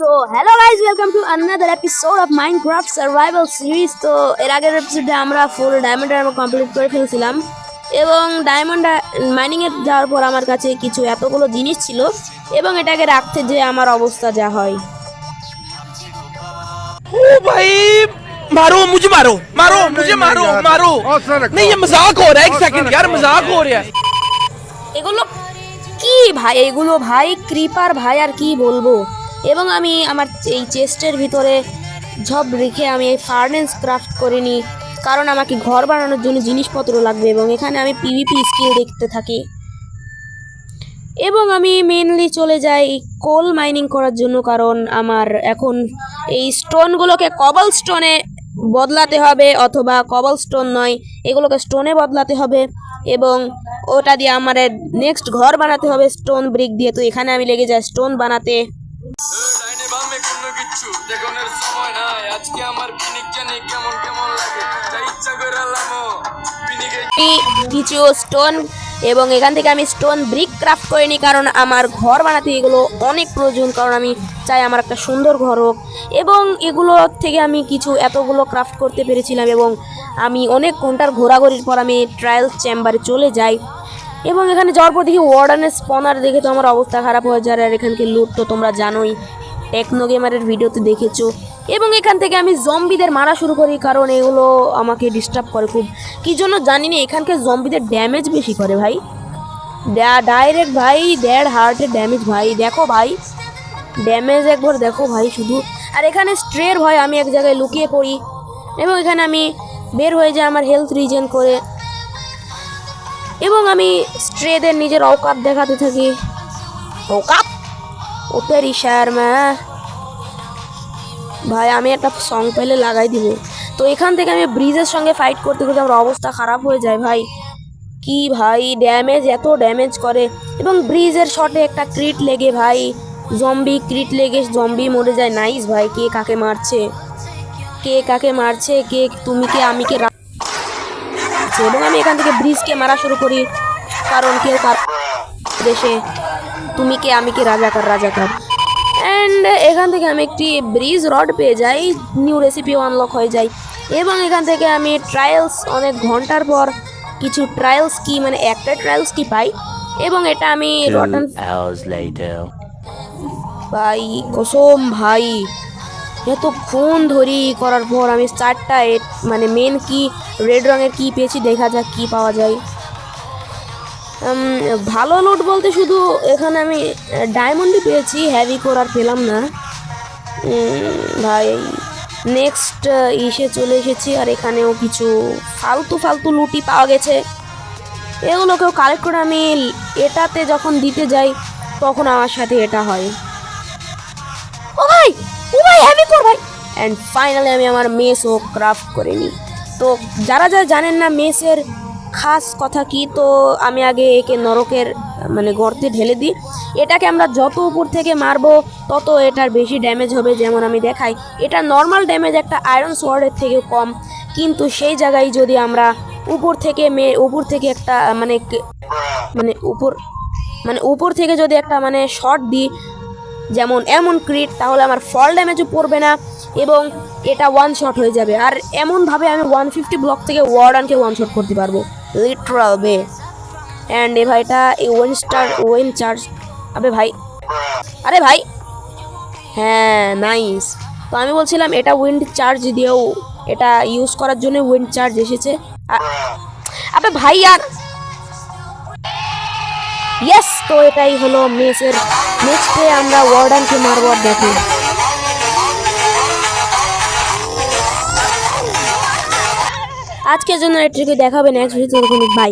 So hello guys, welcome to another episode of Minecraft Survival Series. তো এর আগের এপিসোডে আমরা ফুল ডায়মন্ড আর্মার কমপ্লিট করে ফেলছিলাম এবং ডায়মন্ড মাইনিং এ যাওয়ার পর আমার কাছে কিছু এতগুলো জিনিস ছিল এবং এটাকে রাখতে যে আমার অবস্থা যা হয়। ओ भाई मारो मुझे मारो मारो मुझे मारो मारो नहीं ये मजाक हो रहा है एक सेकंड यार मजाक हो रहा है এগুলো কি ভাই, এগুলো ভাই ক্রিপার ভাই, আর কি বলবো। এবং আমি আমার এই চেস্টের ভিতরে সব রেখে আমি এই ফার্নেস ক্রাফট করিনি, কারণ আমাকে ঘর বানানোর জন্য জিনিসপত্র লাগবে এবং এখানে আমি পিভিপি স্কিল দেখতে থাকি এবং আমি মেনলি চলে যাই কোল মাইনিং করার জন্য, কারণ আমার এখন এই স্টোনগুলোকে কবল স্টোনে বদলাতে হবে, অথবা কবল স্টোন নয় এগুলোকে স্টোনে বদলাতে হবে এবং ওটা দিয়ে আমার নেক্সট ঘর বানাতে হবে স্টোন ব্রিক দিয়ে। তো এখানে আমি লেগে যাই স্টোন বানাতে। কিছু স্টোন এবং এখান থেকে আমি স্টোন ব্রিক ক্রাফট করে নিই, কারণ আমার ঘর বানাতে এগুলো অনেক প্রয়োজন, কারণ আমি চাই আমার একটা সুন্দর ঘর হোক। এবং এগুলো থেকে আমি কিছু এতগুলো ক্রাফট করতে পেরেছিলাম এবং আমি অনেক ঘন্টার ঘোরাঘুরির পর আমি ট্রায়াল চেম্বারে চলে যাই এবং এখানে যাওয়ার পর দেখি ওয়ার্ডানের স্পনার দেখে তো আমার অবস্থা খারাপ হয়ে যায়। আর এখানকে লুট তো তোমরা জানোই, টেকনো গেমারের ভিডিওতে দেখেছো। এবং এখান থেকে আমি জম্বিদের মারা শুরু করি, কারণ এগুলো আমাকে ডিস্টার্ব করে খুব, কী জন্য জানি না। এখানকার জম্বিদের ড্যামেজ বেশি করে ভাই, ডাইরেক্ট ভাই 1.5 হার্টের ড্যামেজ ভাই। দেখো ভাই ড্যামেজ একবার দেখো ভাই শুধু। আর এখানে স্ট্রের ভয় আমি এক জায়গায় লুকিয়ে পড়ি এবং এখানে আমি বের হয়ে যাই আমার হেলথ রিজেন করে এবং আমি স্ট্রেদের নিজের অকাত দেখাতে থাকি। অকাত ও তেরি শর্মা ভাই, আমি একটা সং পেলে লাগাই দিব। তো এখান থেকে আমি ব্রিজের সঙ্গে ফাইট করতে করতে আমার অবস্থা খারাপ হয়ে যায় ভাই। কি ভাই ড্যামেজ, এত ড্যামেজ করে এবং ব্রিজের শটে একটা ক্রিট লেগে ভাই জম্বি ক্রিট লেগে জম্বি মরে যায়। নাইস ভাই, কে কাকে মারছে, কে কাকে মারছে, কে তুমি কে আমি কে এবং আমি এখান থেকে ব্রিজকে মারা শুরু করি, কারণ কেউ কার দেশে তুমি কে আমি কে রাজাকার রাজাকার। অ্যান্ড এখান থেকে আমি একটি ব্রিজ রড পেয়ে যাই, নিউ রেসিপিও আনলক হয়ে যায় এবং এখান থেকে আমি ট্রায়ালস অনেক ঘন্টার পর কিছু ট্রায়ালস কি মানে একটা ট্রায়ালস কি পাই এবং এটা আমি রটন ভাই কসম ভাই এতক্ষণ ধরি করার পর আমি 4টা মানে মেন কি রেড রঙের কি পেয়েছি, দেখা যাক কি পাওয়া যায়। ভালো লুট বলতে শুধু এখানে আমি ডায়মন্ডই পেয়েছি, হ্যাভি করার পেলাম না ভাই। নেক্সট ইসে চলে এসেছি আর এখানেও কিছু ফালতু ফালতু লুটি পাওয়া গেছে, এগুলোকেও কালেক্ট করে আমি এটাতে যখন দিতে যাই তখন আমার সাথে এটা হয়। ও ভাই হ্যাভি কর ভাই। অ্যান্ড ফাইনালি আমি আমার মেসও ক্রাফট করে নিই। তো যারা যারা জানেন না মেসের খাস কথা কি, তো আমি আগে একে নরকের মানে গর্তে ঢেলে দিই। এটাকে আমরা যত উপর থেকে মারবো তত এটার বেশি ড্যামেজ হবে। যেমন আমি দেখাই, এটা নর্মাল ড্যামেজ একটা আয়রন সোয়ার্ডের থেকেও কম, কিন্তু সেই জায়গায় যদি আমরা উপর থেকে একটা উপর থেকে যদি একটা মানে শট দিই যেমন এমন ক্রিট, তাহলে আমার ফল ড্যামেজও পড়বে না এবং এটা ওয়ান শট হয়ে যাবে। আর এমনভাবে আমি 150 ব্লক থেকে ওয়ার্ডানকে ওয়ান শট করতে পারবো লিটারাল বে। অ্যান্ড এ ভাইটা এই ওয়েন চার্জ আরে ভাই হ্যাঁ নাইস। তো আমি বলছিলাম এটা উইন্ড চার্জ দিয়েও এটা ইউজ করার জন্য উইন্ড চার্জ এসেছে। আবে ভাই আর ইয়েস, তো এটাই হলো মেসের। নেক্সটে আমরা ওয়ার্ডানকে মারবো। আর দেখি আজকের জন্য এটুকু, দেখাবে নেক্সট ভিডিওতে। বাই।